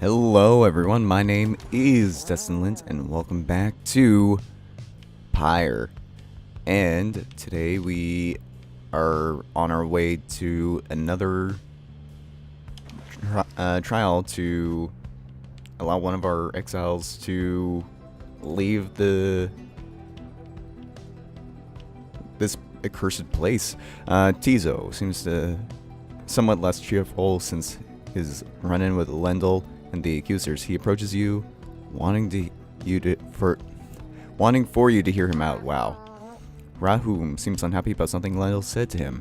Hello everyone, my name is DustInLint and welcome back to Pyre. And today we are on our way to another trial to allow one of our exiles to leave this accursed place. Tizo seems to somewhat less cheerful since his run-in with Lendl and the accusers. He approaches you, wanting for you to hear him out. Wow. Rahum seems unhappy about something Lendl said to him.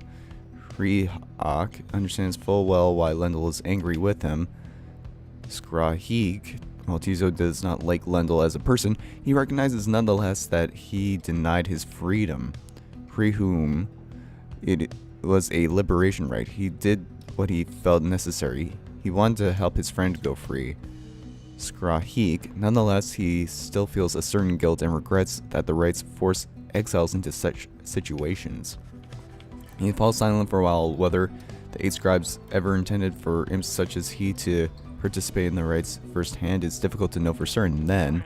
Rihak understands full well why Lendl is angry with him. Skrahik, while Tizo does not like Lendl as a person, he recognizes nonetheless that he denied his freedom. Rihum, it was a liberation right. He did what he felt necessary. He wanted to help his friend go free. Skrahik, nonetheless, he still feels a certain guilt and regrets that the rites force exiles into such situations. He falls silent for a while. Whether the 8 scribes ever intended for imps such as he to participate in the rites firsthand is difficult to know for certain. Then,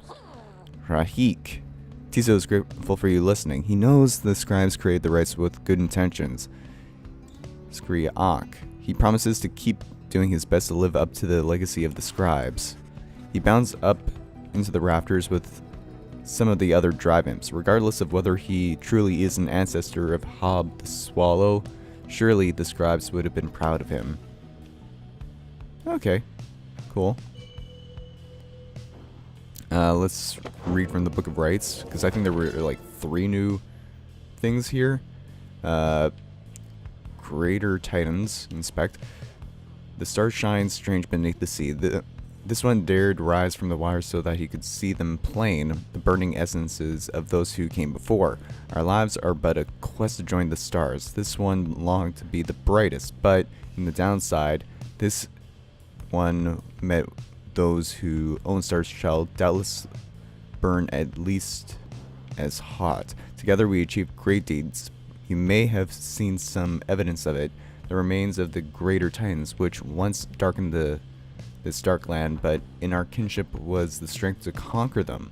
Rahik. Tizo is grateful for you listening. He knows the scribes created the rites with good intentions. Skriak. He promises to keep doing his best to live up to the legacy of the scribes. He bounds up into the rafters with some of the other drive imps. Regardless of whether he truly is an ancestor of Hob the Swallow, surely the scribes would have been proud of him. Okay, cool. Let's read from the Book of Rites, because I think there were like 3 new things here. Greater Titans, inspect. The stars shine strange beneath the sea. This one dared rise from the waters so that he could see them plain, the burning essences of those who came before. Our lives are but a quest to join the stars. This one longed to be the brightest, but in the downside, this one met those who own stars shall doubtless burn at least as hot. Together we achieved great deeds. You may have seen some evidence of it. The remains of the greater titans, which once darkened this dark land, but in our kinship was the strength to conquer them.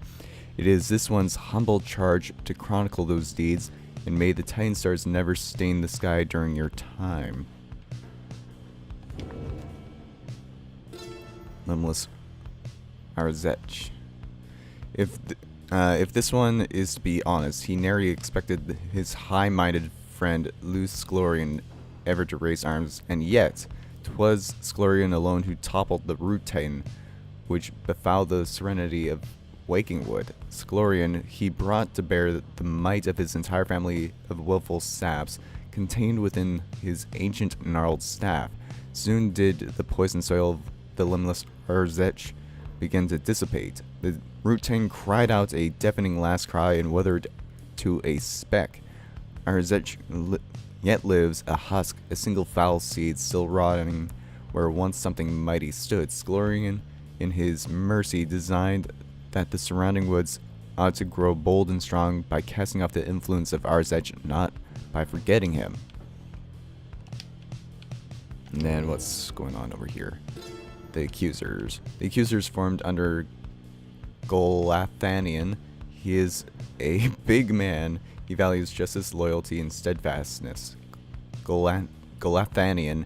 It is this one's humble charge to chronicle those deeds, and may the titan stars never stain the sky during your time. Limbless Arzech. If this one is to be honest, he nary expected his high-minded friend Luce Sklorian ever to raise arms, and yet 'twas Sklorian alone who toppled the root titan, which befouled the serenity of Wakingwood. Sklorian, he brought to bear the might of his entire family of willful saps, contained within his ancient gnarled staff. Soon did the poison soil of the limbless Arzech begin to dissipate. The root titan cried out a deafening last cry and withered to a speck. Arzech yet lives, a husk, a single foul seed still rotting where once something mighty stood. Sklorian, in his mercy, designed that the surrounding woods ought to grow bold and strong by casting off the influence of Arzech, not by forgetting him. And then what's going on over here? The accusers. The accusers formed under Golathanian. He is a big man. He values justice, loyalty, and steadfastness. Golathanian,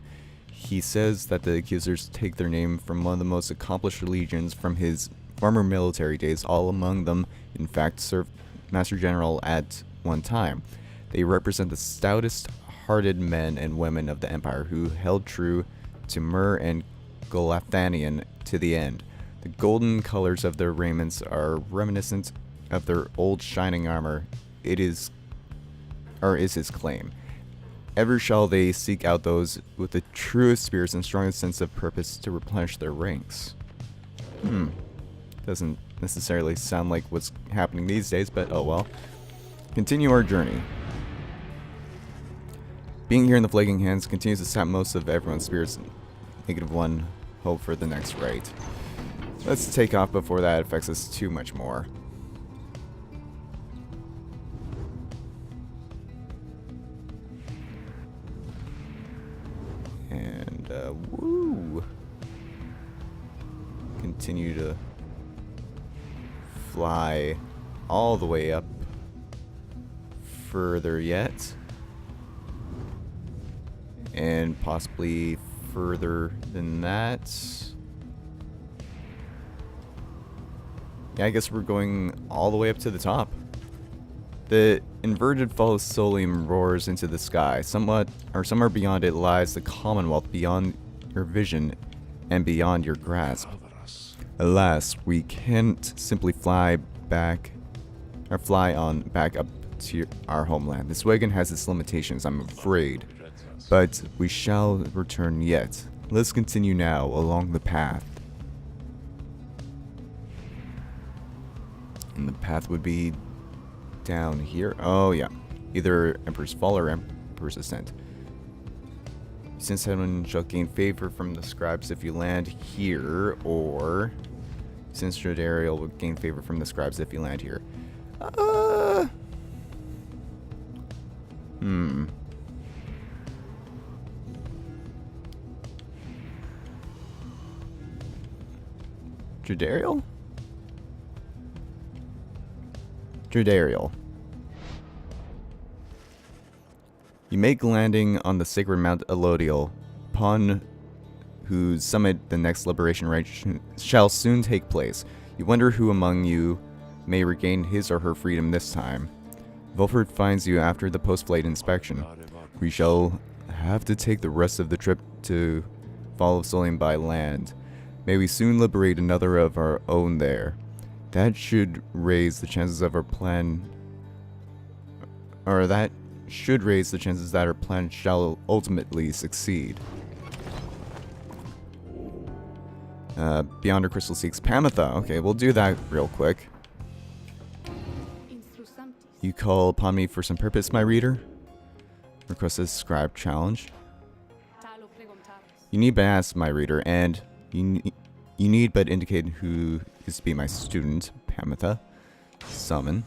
he says that the accusers take their name from one of the most accomplished legions from his former military days. All among them, in fact, served Master General at one time. They represent the stoutest-hearted men and women of the Empire who held true to Mur and Golathanian to the end. The golden colors of their raiments are reminiscent of their old shining armor. It is his claim. Ever shall they seek out those with the truest spirits and strongest sense of purpose to replenish their ranks. Doesn't necessarily sound like what's happening these days, but oh well. Continue our journey. Being here in the Flaking Hands continues to sap most of everyone's spirits. -1 hope for the next rite. Let's take off before that affects us too much more. And, woo! continue to fly all the way up further yet, and possibly further than that. Yeah, I guess we're going all the way up to the top. The inverted fall of Solium roars into the sky. Somewhere beyond it lies the Commonwealth, beyond your vision and beyond your grasp. Alas, we can't simply fly back up to our homeland. This wagon has its limitations, I'm afraid. But we shall return yet. Let's continue now along the path. And the path would be down here. Oh yeah, either Emperor's Fall or Emperor's Ascent. Since heaven shall gain favor from the scribes if you land here, or since Jodariel will gain favor from the scribes if you land here. Jodariel? Jodariel. You make landing on the sacred Mount Elodial, upon whose summit the next liberation rite shall soon take place. You wonder who among you may regain his or her freedom this time. Volford finds you after the post-flight inspection. We shall have to take the rest of the trip to Fall of Solium by land. May we soon liberate another of our own there. That should raise the chances of our plan, or that should raise the chances that our plan shall ultimately succeed. Beyond our crystal seeks Pamitha. Okay, we'll do that real quick. You call upon me for some purpose, my reader? Request a scribe challenge. You need but ask, my reader, and you need but indicate who is to be my student, Pamitha. Summon.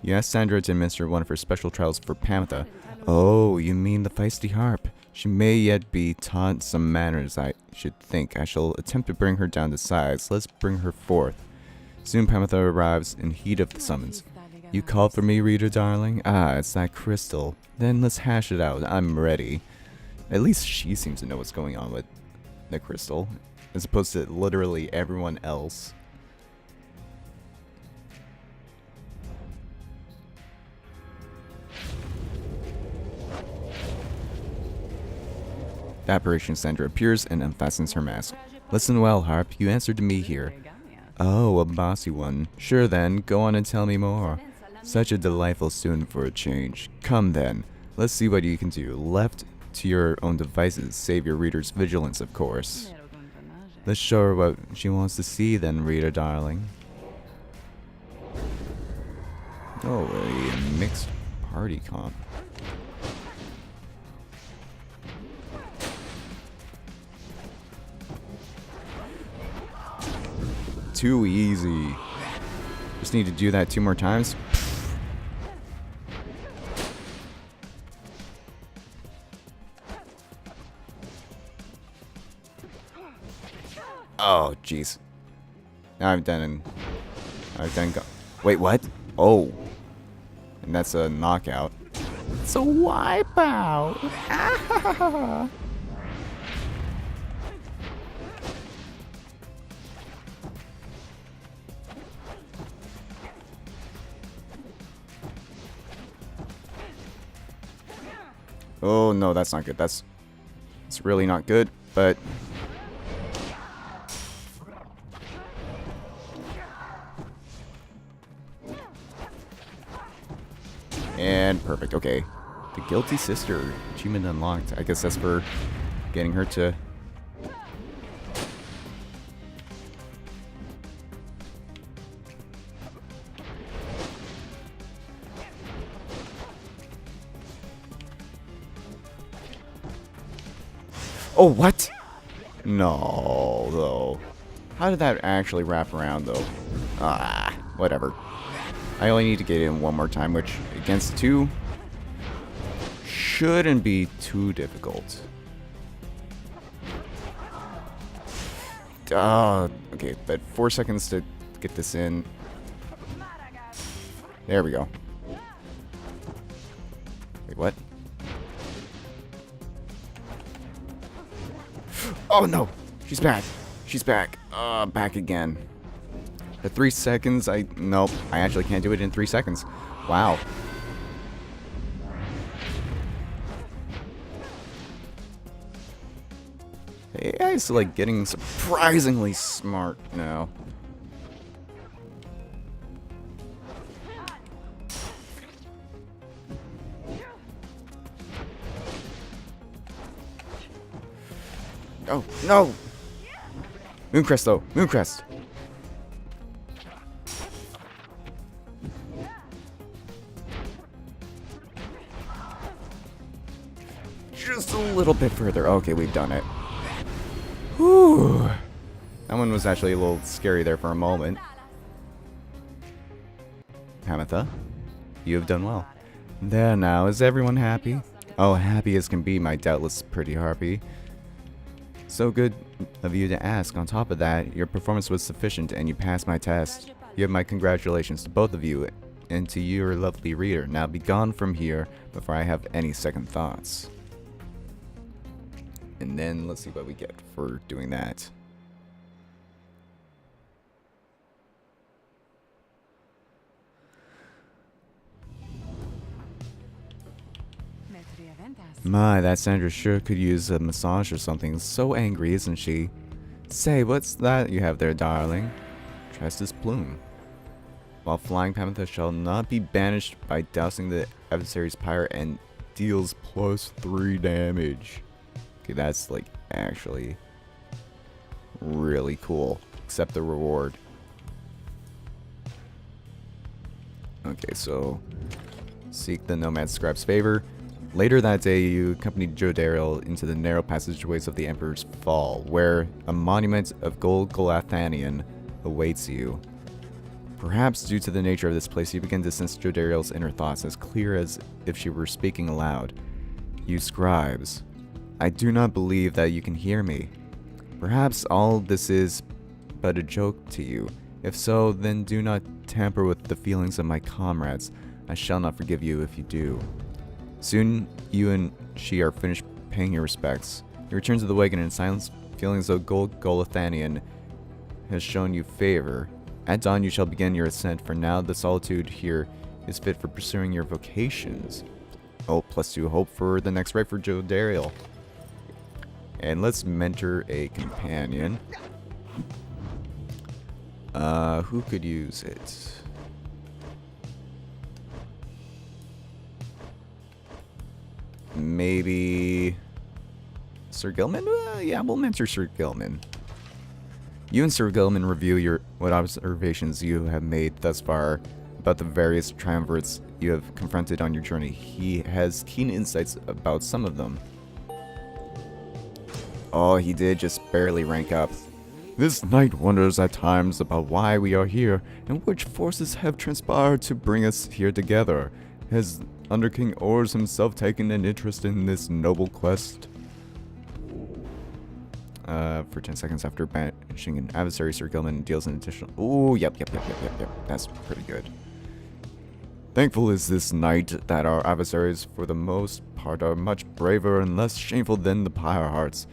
You asked Sandra to administer one of her special trials for Pamitha. Oh, you mean the feisty harp. She may yet be taught some manners, I should think. I shall attempt to bring her down to size. Let's bring her forth. Soon Pamitha arrives in heat of the summons. You called for me, reader darling? Ah, it's that crystal. Then let's hash it out. I'm ready. At least she seems to know what's going on with the crystal, as opposed to literally everyone else. The apparition Sandra appears and unfastens her mask. Listen well, Harp. You answered to me here. Oh, a bossy one. Sure then, go on and tell me more. Such a delightful student for a change. Come then, let's see what you can do. Left to your own devices, save your reader's vigilance, of course. Let's show her what she wants to see then, reader darling. Oh, a mixed party comp. Too easy. Just need to do that 2 more times. Oh, jeez. I've done. Wait, what? Oh. And that's a knockout. It's a wipeout. Oh no, that's not good. It's really not good, but and perfect. Okay. The Guilty Sister achievement unlocked. I guess that's for getting her to Oh, what? No, though. How did that actually wrap around, though? Ah, whatever. I only need to get in 1 more time, which, against 2, shouldn't be too difficult. Okay, but 4 seconds to get this in. There we go. Wait, what? Oh no! She's back. She's back. Back again. The 3 seconds, nope. I actually can't do it in 3 seconds. Wow. AI is like getting surprisingly smart now. Oh, no! Mooncrest, though. Mooncrest. Just a little bit further. Okay, we've done it. Whew. That one was actually a little scary there for a moment. Hamatha, you have done well. There now, is everyone happy? Oh, happy as can be, my doubtless pretty harpy. So good of you to ask. On top of that, your performance was sufficient and you passed my test. You have my congratulations to both of you and to your lovely reader. Now be gone from here before I have any second thoughts. And then let's see what we get for doing that. My, that Sandra sure could use a massage or something. So angry, isn't she? Say, what's that you have there, darling? Trestus plume. While flying, Pamantha shall not be banished by dousing the adversary's pyre and deals +3 damage. Okay, that's like actually really cool. Accept the reward. Okay, so seek the Nomad Scribe's favor. Later that day, you accompanied Jodariel into the narrow passageways of the Emperor's Fall, where a monument of gold Golathanian awaits you. Perhaps due to the nature of this place, you begin to sense Jodariel's inner thoughts as clear as if she were speaking aloud. You scribes, I do not believe that you can hear me. Perhaps all this is but a joke to you. If so, then do not tamper with the feelings of my comrades. I shall not forgive you if you do. Soon, you and she are finished paying your respects. You return to the wagon in silence, feeling as though Gold Golathanian has shown you favor. At dawn, you shall begin your ascent, for now the solitude here is fit for pursuing your vocations. Oh, +2 hope for the next right for Jodariel. And let's mentor a companion. Who could use it? Maybe Sir Gilman? Yeah, we'll mentor Sir Gilman. You and Sir Gilman review what observations you have made thus far about the various triumvirates you have confronted on your journey. He has keen insights about some of them. Oh, he did just barely rank up. This knight wonders at times about why we are here and which forces have transpired to bring us here together. Has Under King Ors himself taken an interest in this noble quest? For 10 seconds after banishing an adversary, Sir Gilman deals an additional... Ooh, yep. That's pretty good. Thankful is this knight that our adversaries, for the most part, are much braver and less shameful than the Pyre hearts.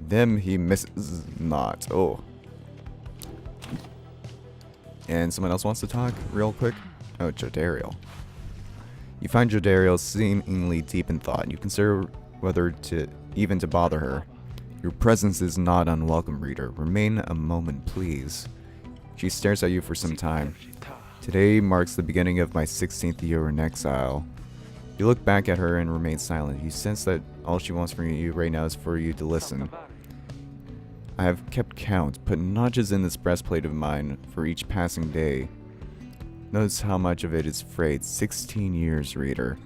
Them he misses not. Oh. And someone else wants to talk real quick? Oh, Jodariel. You find Jodariel seemingly deep in thought. You consider whether even to bother her. Your presence is not unwelcome, reader. Remain a moment, please. She stares at you for some time. Today marks the beginning of my 16th year in exile. You look back at her and remain silent. You sense that all she wants from you right now is for you to listen. I have kept count, put notches in this breastplate of mine for each passing day. Notice how much of it is frayed. 16 years, reader.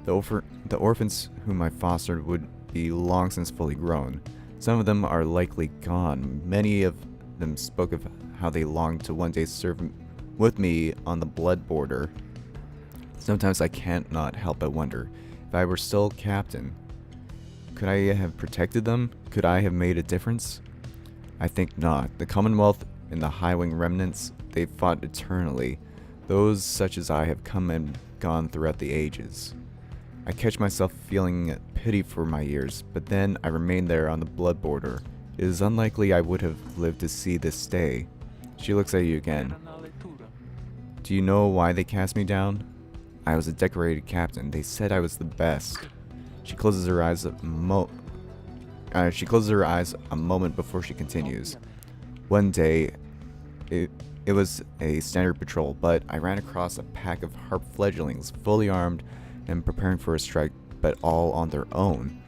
The orphans whom I fostered would be long since fully grown. Some of them are likely gone. Many of them spoke of how they longed to one day serve with me on the blood border. Sometimes I can't not help but wonder, if I were still captain, could I have protected them? Could I have made a difference? I think not. The Commonwealth and the Highwing remnants, they've fought eternally. Those such as I have come and gone throughout the ages. I catch myself feeling pity for my years, but then I remain there on the blood border. It is unlikely I would have lived to see this day. She looks at you again. Do you know why they cast me down? I was a decorated captain. They said I was the best. She closes her eyes a moment before she continues. One day, it was a standard patrol, but I ran across a pack of harp fledglings, fully armed and preparing for a strike, but all on their own.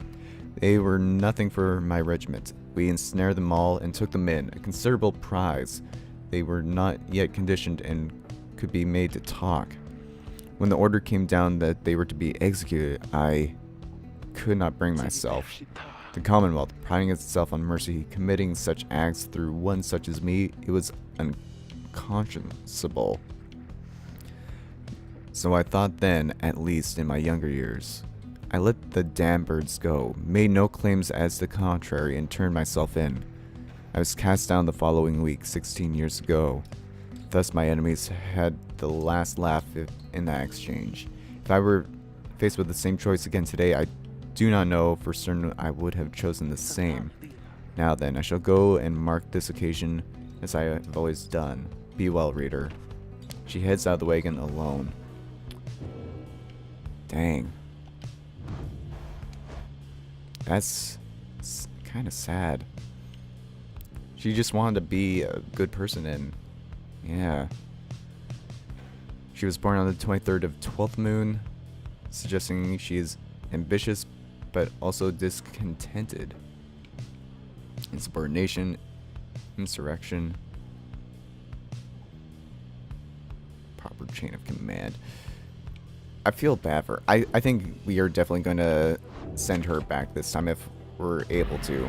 They were nothing for my regiment. We ensnared them all and took them in, a considerable prize. They were not yet conditioned and could be made to talk. When the order came down that they were to be executed, I could not bring myself. The Commonwealth, priding itself on mercy, committing such acts through one such as me, it was unconscionable. So I thought then, at least in my younger years. I let the damn birds go, made no claims as the contrary, and turned myself in. I was cast down the following week, 16 years ago. Thus my enemies had the last laugh in that exchange. If I were faced with the same choice again today, I do not know for certain I would have chosen the same. Now then, I shall go and mark this occasion as I have always done. Be well, reader. She heads out of the wagon alone. Dang. That's kind of sad. She just wanted to be a good person, and yeah. She was born on the 23rd of 12th moon, suggesting she is ambitious but also discontented. Insubordination, insurrection, proper chain of command. I feel bad for her. I think we are definitely going to send her back this time if we're able to.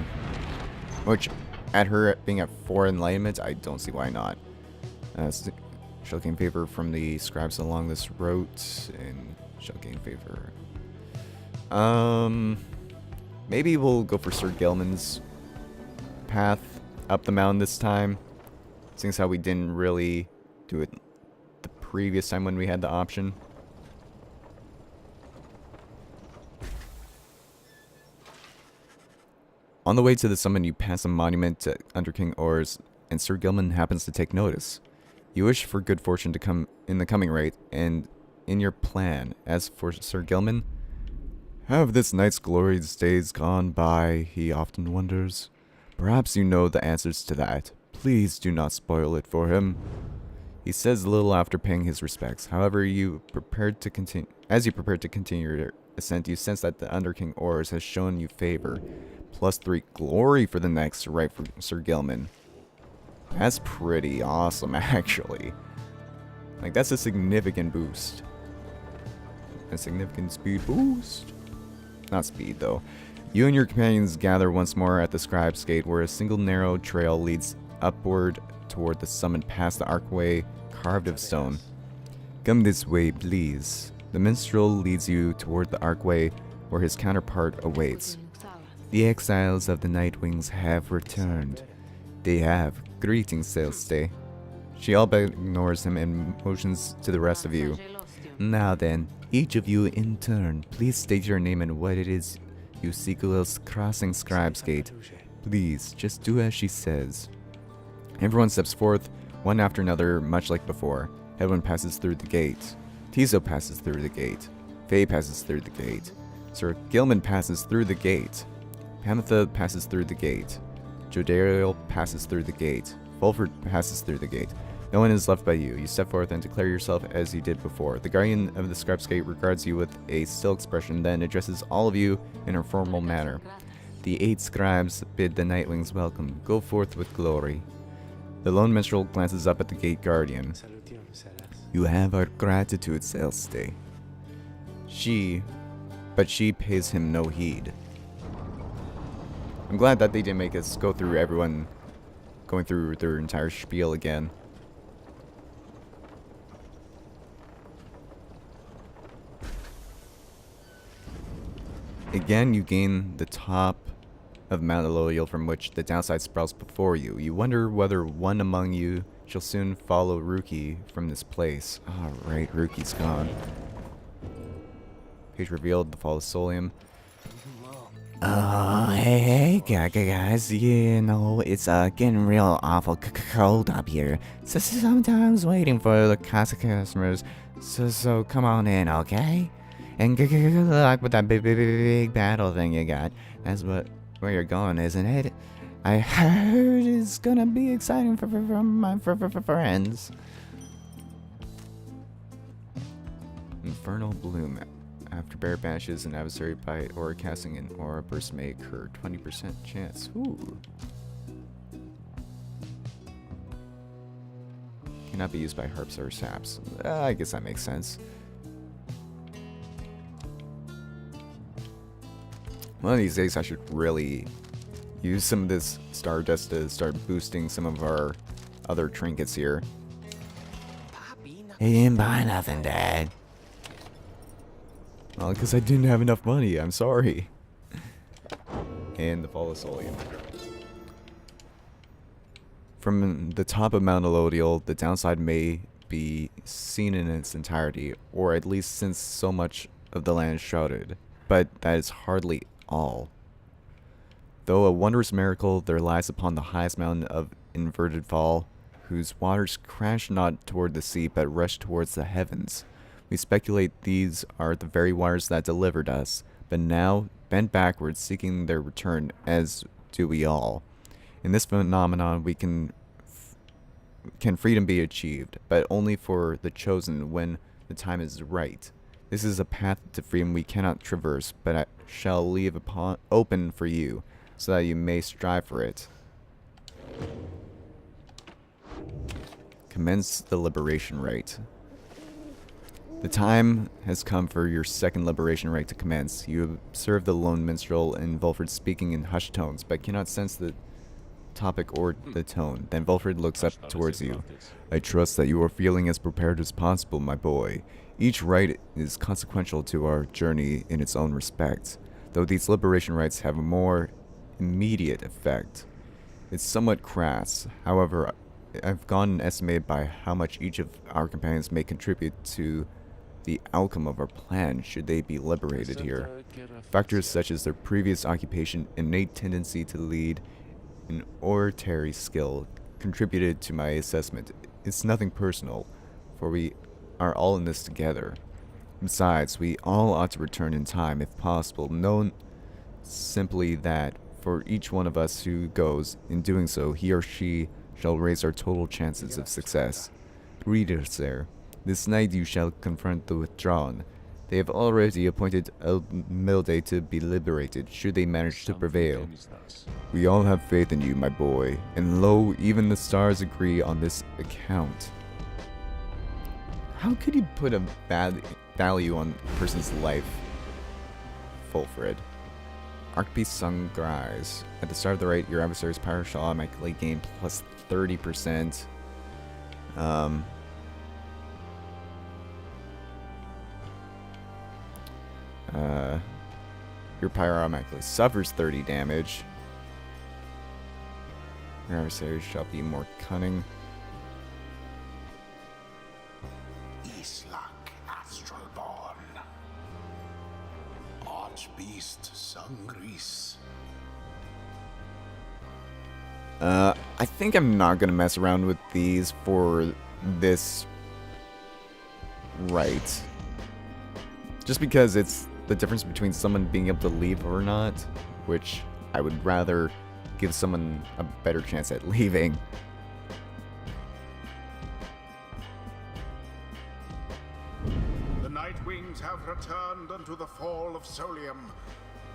Which, at her being at 4 enlightenment, I don't see why not. She'll gain favor from the scribes along this route, and she'll gain favor. Maybe we'll go for Sir Gelman's path up the mountain this time, seeing as how we didn't really do it the previous time when we had the option. On the way to the summit, you pass a monument to Under King Ors, and Sir Gilman happens to take notice. You wish for good fortune to come in the coming rate, and in your plan. As for Sir Gilman, have this night's glorious days gone by, he often wonders. Perhaps you know the answers to that. Please do not spoil it for him. He says little after paying his respects. However, as you prepare to continue your ascent, you sense that the Under King Ors has shown you favor. +3 glory for the next right for Sir Gilman. That's pretty awesome, actually. Like, that's a significant boost. A significant speed boost. Not speed, though. You and your companions gather once more at the Scribe's Gate, where a single narrow trail leads upward toward the summit past the archway carved of stone. Come this way, please. The minstrel leads you toward the archway, where his counterpart awaits. The exiles of the Nightwings have returned. They have. Greetings, Celeste. She all but ignores him and motions to the rest of you. Now then, each of you in turn, please state your name and what it is you seek whilst crossing Scribe's Gate. Please, just do as she says. Everyone steps forth, one after another, much like before. Edwin passes through the gate. Tiso passes through the gate. Faye passes through the gate. Sir Gilman passes through the gate. Pamitha passes through the gate. Jodariel passes through the gate. Fulford passes through the gate. No one is left but you. You step forth and declare yourself as you did before. The guardian of the Scribe's Gate regards you with a still expression, then addresses all of you in a formal manner. The 8 scribes bid the Nightwings welcome. Go forth with glory. The lone minstrel glances up at the gate guardian. You have our gratitude, Celeste. But she pays him no heed. I'm glad that they didn't make us go through everyone going through their entire spiel again. Again, you gain the top of Mount Aloyal from which the downside sprouts before you. You wonder whether one among you shall soon follow Ruki from this place. Alright, Ruki's gone. Page revealed, the fall of Solium. Oh, hey, guys, you know, it's getting real awful cold up here. So sometimes waiting for the customers, so come on in, okay? And good luck with that big battle thing you got. That's where you're going, isn't it? I heard it's gonna be exciting for my friends. Infernal Bloom. After bear bashes an adversary by aura casting, an aura burst may occur. 20% chance. Ooh. Cannot be used by harps or saps. I guess that makes sense. One of these days I should really use some of this Stardust to start boosting some of our other trinkets here. He didn't buy nothing, Dad. Well, because I didn't have enough money. I'm sorry. And the fall of Solium. From the top of Mount Elodial, the downside may be seen in its entirety, or at least since so much of the land is shrouded. But that is hardly all. Though a wondrous miracle, there lies upon the highest mountain of Inverted Fall, whose waters crash not toward the sea, but rush towards the heavens. We speculate these are the very waters that delivered us, but now bent backwards, seeking their return, as do we all. In this phenomenon, we can freedom be achieved, but only for the chosen when the time is right. This is a path to freedom we cannot traverse, but I shall leave open for you, so that you may strive for it. Commence the liberation rite. The time has come for your second liberation rite to commence. You observe the lone minstrel and Volfred speaking in hushed tones, but cannot sense the topic or the tone. Then Volfred looks up towards you. I trust that you are feeling as prepared as possible, my boy. Each rite is consequential to our journey in its own respect, though these liberation rites have a more immediate effect. It's somewhat crass. However, I've gone and estimated by how much each of our companions may contribute to the outcome of our plan should they be liberated here. Factors such as their previous occupation, innate tendency to lead, and oratory skill contributed to my assessment. It's nothing personal, for we are all in this together. Besides, we all ought to return in time if possible. Know simply that for each one of us who goes, in doing so, he or she shall raise our total chances of success. Readers there, this night you shall confront the withdrawn. They have already appointed Milde to be liberated, should they manage to prevail. We all have faith in you, my boy, and lo, even the stars agree on this account. How could you put a bad value on a person's life? Fulfred. Archpiece Sungrise. At the start of the rite, your adversary's Pyre shall automatically gain plus 30%. Your Pyre automatically suffers 30 damage. Your adversary shall be more cunning. Islak Astralborn. Archbeast Sungris. I think I'm not gonna mess around with these for this rite. Just because it's the difference between someone being able to leave or not, which I would rather give someone a better chance at leaving. The Nightwings have returned unto the fall of Solium,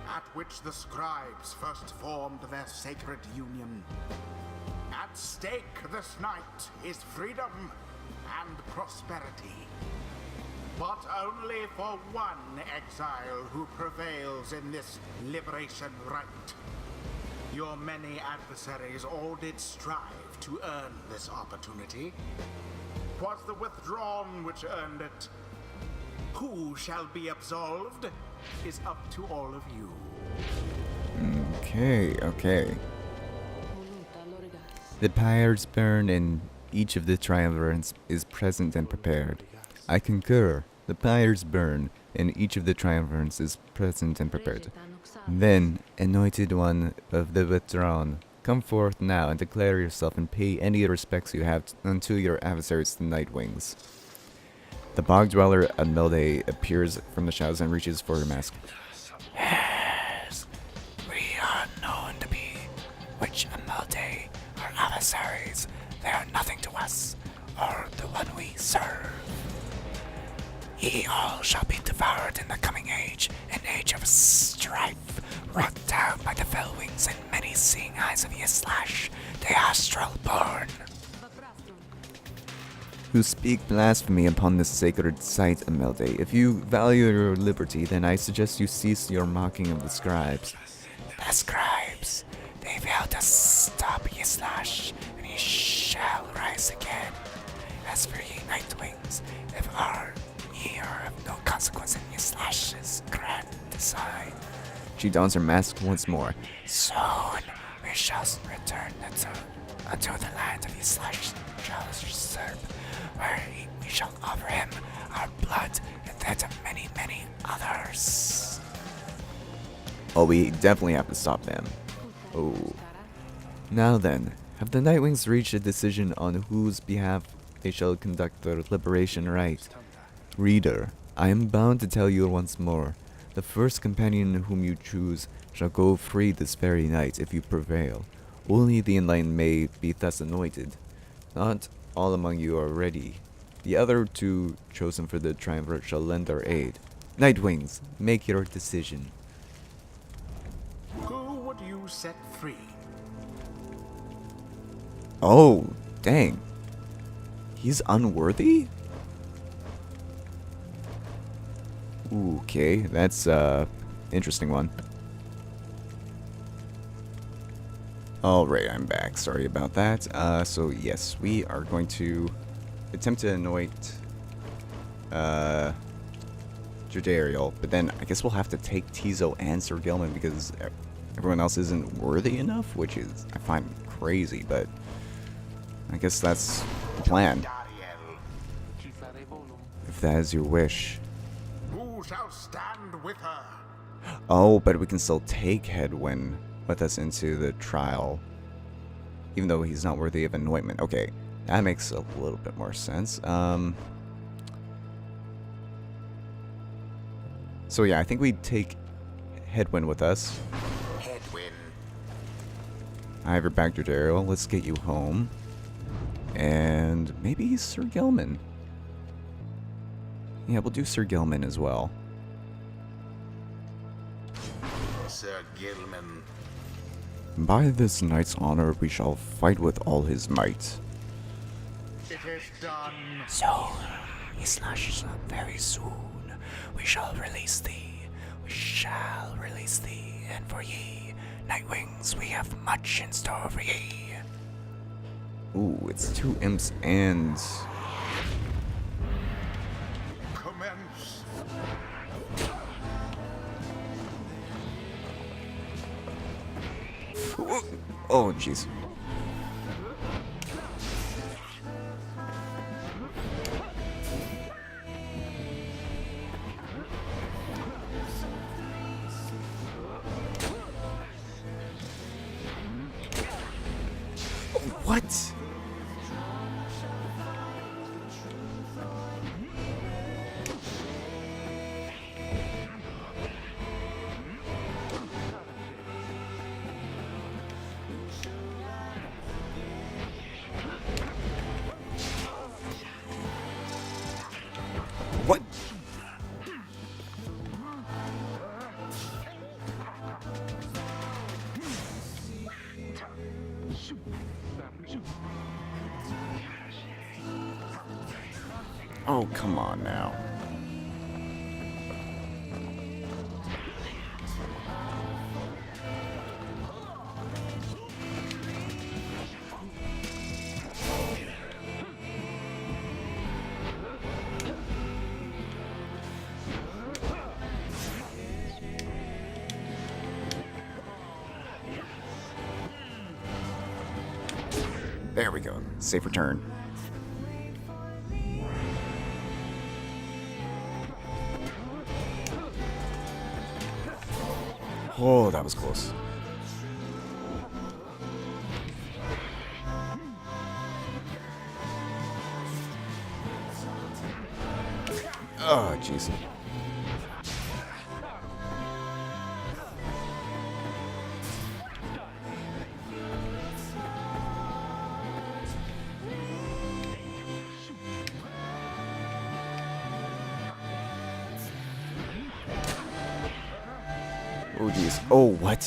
at which the scribes first formed their sacred union. At stake this night is freedom and prosperity. But only for one exile who prevails in this liberation rite. Your many adversaries all did strive to earn this opportunity. 'Twas the withdrawn which earned it. Who shall be absolved is up to all of you. Okay. The pyres burn and each of the triumvirates is present and prepared. I concur. The pyres burn and each of the triumvirates is present and prepared. Then, anointed one of the withdrawn, come forth now and declare yourself and pay any respects you have unto your adversaries, the Nightwings. The bog dweller Amelde appears from the shadows and reaches for her mask. Yes, we are known to be witch Amelde, our adversaries. They are nothing to us, or the one we serve. Ye all shall be devoured in the coming age, an age of strife, wrought down by the fell wings and many seeing eyes of Yislash, the astral born. Who speak blasphemy upon this sacred site, Amelde. If you value your liberty, then I suggest you cease your mocking of the scribes. The scribes, they failed to stop Yislash, and he shall rise again. As for ye Nightwings, if ye are of no consequence in Yislash's grand design, She dons her mask once more. soon we shall return unto the land of Yislash shall serve, where we shall offer him our blood and that of many, many others. Oh, we definitely have to stop them. Oh. Now then, have the Nightwings reached a decision on whose behalf they shall conduct their liberation rite? Reader, I am bound to tell you once more. The first companion whom you choose shall go free this very night if you prevail. Only the enlightened may be thus anointed. Not all among you are ready. The other two chosen for the triumvirate shall lend their aid. Nightwings, make your decision. Who would you set free? Oh, dang. He's unworthy? Okay, that's interesting one. Alright, I'm back. Sorry about that. So yes, we are going to attempt to anoint Jerdariel, but then I guess we'll have to take Tizo and Sir Gilman because everyone else isn't worthy enough, which is, I find crazy, but I guess that's the plan. If that is your wish. Who shall stand with her? Oh, but we can still take Hedwyn with us into the trial, even though he's not worthy of anointment. Okay, that makes a little bit more sense. So yeah, I think we take Hedwyn with us. Hedwyn. I have your back, Jerdariel. Let's get you home. And maybe Sir Gilman. Yeah, we'll do Sir Gilman as well. Sir Gilman. By this knight's honor, we shall fight with all his might. It is done. So, Yislash, very soon we shall release thee. We shall release thee, and for ye, Nightwings, we have much in store for ye. Ooh, it's two imps and... Commence. Oh, jeez. What? What? Oh, come on now. There we go. Safe return. Oh, that was close. Oh, jeez. Oh, jeez. Oh, what?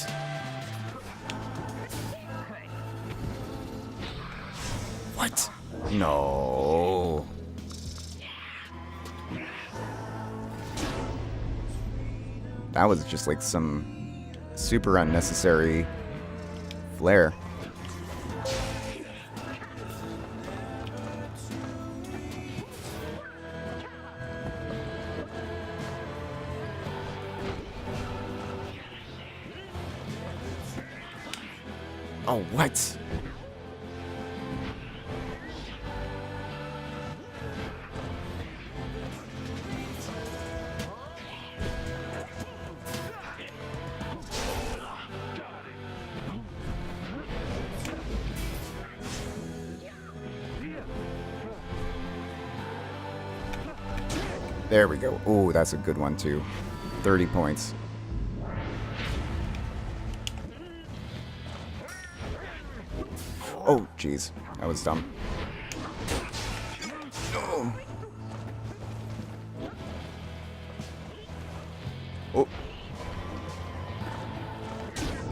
What? No. That was just like some super unnecessary flare. Oh, what? There we go. Oh, that's a good one too. 30 points. Oh, jeez. That was dumb. Oh. Oh.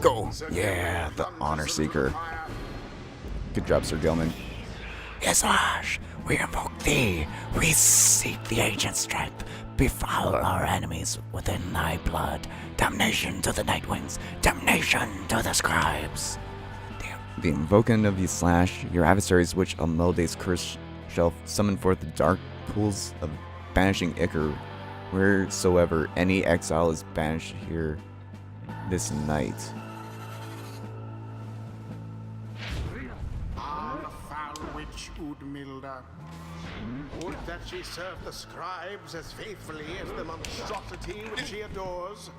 Go. Yeah, the Honor Seeker. Good job, Sir Gilman. Yes, Ash, we invoke thee. We seek the ancient stripe. Befoul our enemies within thy blood. Damnation to the Nightwings. Damnation to the Scribes. The invoking of you slash your adversaries, which Amelde's curse shall summon forth the dark pools of banishing Ichor, wheresoever any exile is banished here this night. Ah, the foul witch Udmilda. Would that she serve the scribes as faithfully as the monstrosity which she adores.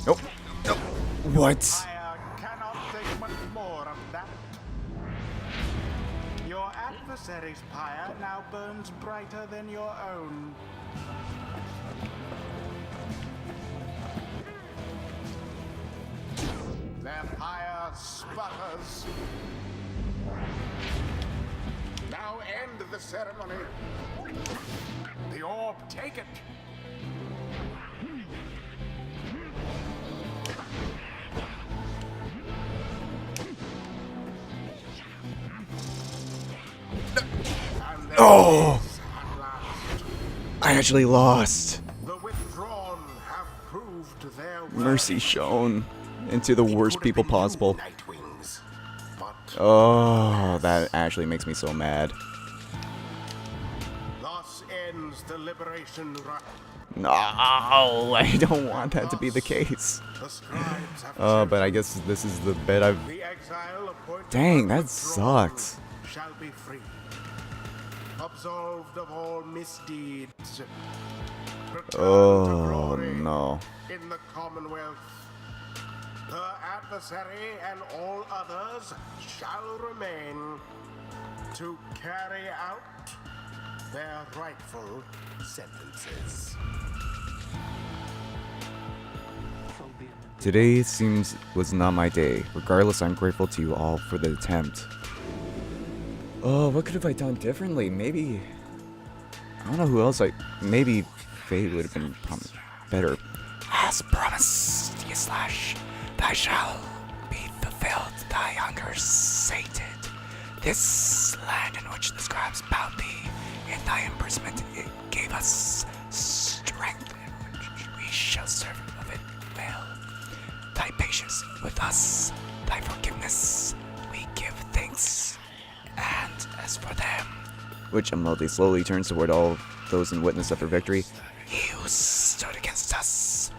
Nope. Nope. What? Pyre cannot take much more of that. Your adversary's pyre now burns brighter than your own. Their pyre sputters. Now end the ceremony. The orb, take it. Oh! I actually lost. The withdrawn have proved their worth. Mercy shown into the worst Could have people been possible. Nightwings, but Oh, that actually makes me so mad. thus ends the liberation run. No, I don't want that to be the case. The scribes have But I guess this is the bed I've... the exile appointed Dang, by that withdrawal sucks. Shall be free, absolved of all misdeeds. Return to Oh, glory no. in the Commonwealth. The adversary and all others shall remain to carry out their rightful sentences. Today seems was not my day. Regardless, I'm grateful to you all for the attempt. Oh, what could have I done differently? Maybe... I don't know who else maybe Faye would have been better. As promised, ye slash, thy shall be fulfilled, thy hunger sated. This land in which the scribes bound thee, in thy imprisonment it gave us strength, in which we shall serve of it well. Thy patience with us, thy forgiveness, we give thanks. And as for them, Which Amelde slowly turns toward all those in witness of her victory. ye who stood against us,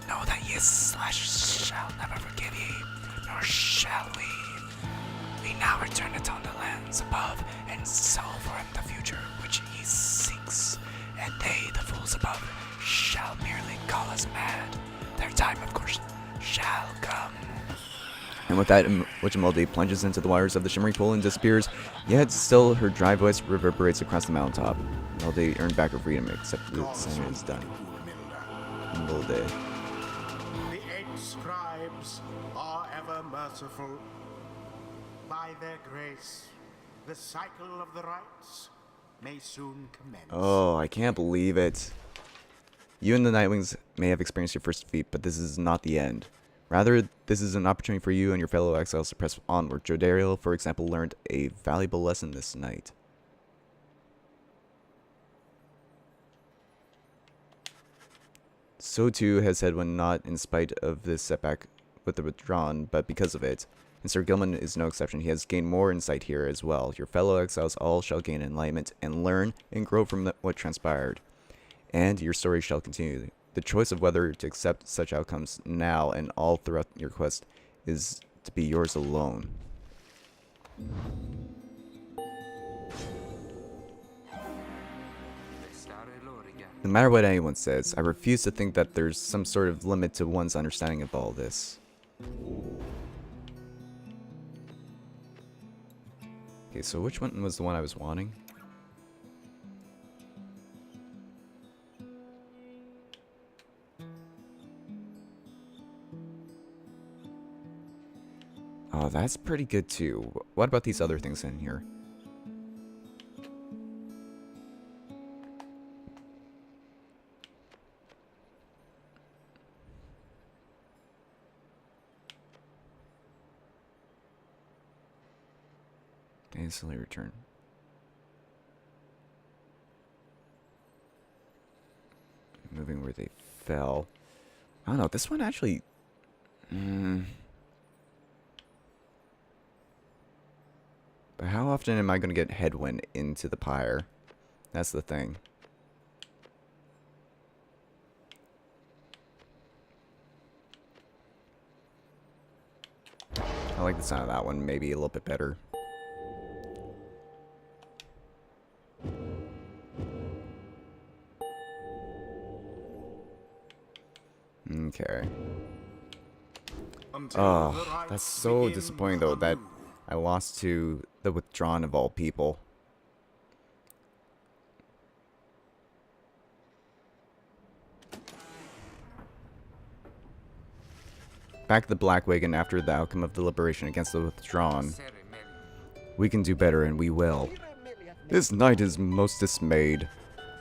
know that ye slash shall never forgive ye, nor shall we. We ones above and solve for him the future which he seeks. And they, the fools above, shall merely call us mad. Their time, of course, shall come. And with that, Witchamolde plunges into the waters of the shimmering pool and disappears, yet still her dry voice reverberates across the mountaintop. Molde earned back her freedom, except the assignment is done. Molde. The 8 scribes are ever merciful. By their grace, the cycle of the rites may soon commence. Oh, I can't believe it. You and the Nightwings may have experienced your first defeat, but this is not the end. Rather, this is an opportunity for you and your fellow exiles to press onward. Jodariel, for example, learned a valuable lesson this night. So too has Hedwyn, not in spite of this setback with the withdrawn, but because of it. And Sir Gilman is no exception. He has gained more insight here as well. Your fellow exiles all shall gain enlightenment and learn and grow from what transpired. And your story shall continue. The choice of whether to accept such outcomes now and all throughout your quest is to be yours alone. No matter what anyone says, I refuse to think that there's some sort of limit to one's understanding of all this. Okay, so which one was the one I was wanting? Oh, that's pretty good too. What about these other things in here? Instantly return. Moving where they fell. I don't know, this one actually... But how often am I going to get Hedwyn into the Pyre? That's the thing. I like the sound of that one, maybe a little bit better. Okay. Oh, that's so disappointing though that I lost to the withdrawn of all people. Back at the Black Wagon after the outcome of the liberation against the withdrawn. We can do better and we will. This knight is most dismayed.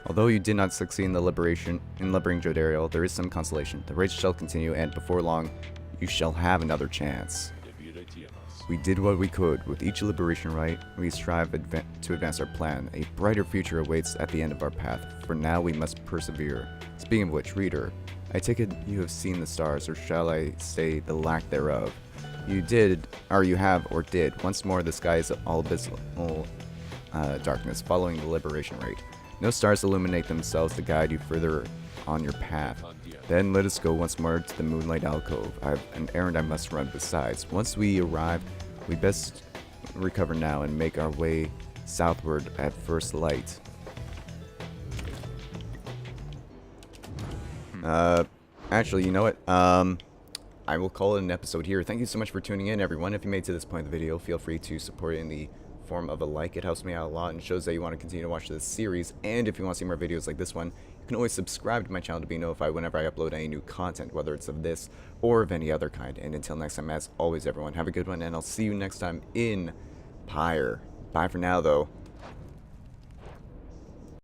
Although you did not succeed in the liberating Jodariel, there is some consolation. The race shall continue and before long, you shall have another chance. We did what we could. With each liberation rite, we strive to advance our plan. A brighter future awaits at the end of our path. For now, we must persevere. Speaking of which, reader, I take it you have seen the stars, or shall I say the lack thereof? You did, or you have, or did. Once more, the sky is all abysmal darkness, following the liberation rite. No stars illuminate themselves to guide you further on your path. Then let us go once more to the Moonlight Alcove. I have an errand I must run besides. Once we arrive, we best recover now and make our way southward at first light. Actually, you know what? I will call it an episode here. Thank you so much for tuning in, everyone. If you made it to this point of the video, feel free to support it in the form of a like. It helps me out a lot and shows that you want to continue to watch this series. And if you want to see more videos like this one, you can always subscribe to my channel to be notified whenever I upload any new content, whether it's of this or of any other kind. And until next time, as always, everyone, have a good one, and I'll see you next time in Pyre. Bye for now, though.